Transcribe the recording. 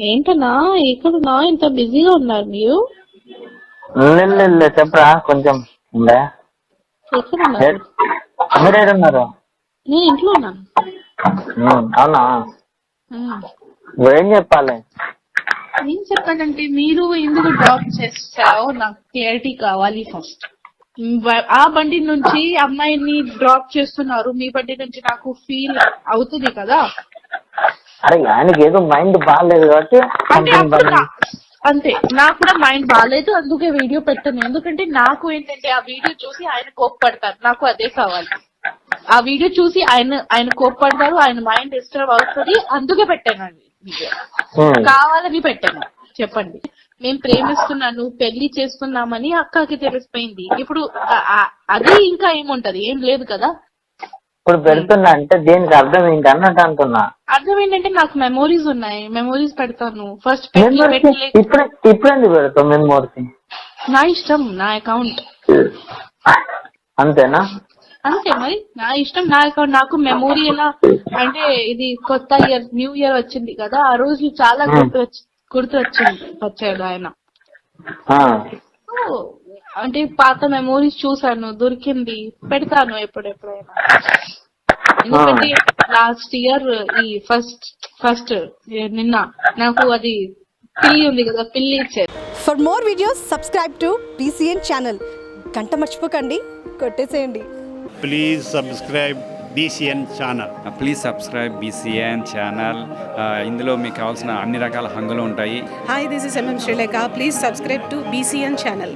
ఏంటన్నా ఎక్కడన్నా ఇంత బిజీగా ఉన్నారు మీరు? చెప్పరా కొంచెం ఉందా? ఎక్కడున్నారు? మీరేడున్నారు? నేను ఇంట్లో ఉన్నాను. అవునా? ఉమ్. ఏం చెప్పాలి? ఏం చెప్పాలంటే మీరు ఎందుకు డ్రాప్ చేస్తారో నాకు క్లారిటీ కావాలి ఫస్ట్. ఆ బండి నుంచి అమ్మాయిని డ్రాప్ చేస్తున్నారు, మీ బండి నుంచి నాకు ఫీల్ అవుతుంది కదా. అరే ఆయనకి ఏదో మైండ్ బాగాలేదు కాబట్టి అంటే అప్పుడు అంతే, నాకు కూడా మైండ్ బాగాలేదు, అందుకే వీడియో పెట్టాను. ఎందుకంటే నాకు ఏంటంటే ఆ వీడియో చూసి ఆయన కోప్పడతారు, నాకు అదే కావాలి. ఆ వీడియో చూసి ఆయన కోప్పడతారు, ఆయన మైండ్ డిస్టర్బ్ అవుతుంది, అందుకే పెట్టాను అది వీడియో. కావాలని పెట్టాను. చెప్పండి, మేము ప్రేమిస్తున్నాను, పెళ్లి చేస్తున్నామని అక్కకి తెలిసిపోయింది. ఇప్పుడు అది ఇంకా ఏముంటది, ఏం లేదు కదా. ఇప్పుడు పెడుతున్నా అంటే దీనికి అర్థం ఏంటి అన్నట్టు అంటున్నా. అర్థం ఏంటంటే నాకు మెమోరీస్ ఉన్నాయి, మెమోరీస్ పెడతాను. ఫస్ట్ ఇప్పుడు ఎందుకు పెడతావు మెమోరీస్? నా ఇష్టం, నా అకౌంట్. అంతేనా? అంతే మరి, నా ఇష్టం, నా అకౌంట్. నాకు మెమోరీ ఎలా అంటే, ఇది కొత్త ఇయర్, న్యూ ఇయర్ వచ్చింది కదా, ఆ రోజు చాలా గుర్తు వచ్చాడు ఆయన. అంటే పాత మెమోరీస్ చూసాను, దొరికింది, పెడతాను ఎప్పుడెప్పుడైనా. ఎందుకంటే లాస్ట్ ఇయర్ ఈ ఫస్ట్ నిన్న నాకు అది పిల్లి ఉంది కదా, పిల్లి ఇచ్చారు. For more videos subscribe to BCN channel. గంట మర్చిపోకండి, కొట్టేసేయండి. Please subscribe BCN channel. Please subscribe BCN channel. ఇందులో మీకు కావాల్సిన అన్ని రకాల హంగులు ఉంటాయి. Hi, this is MM Sri Lanka. Please subscribe to BCN channel.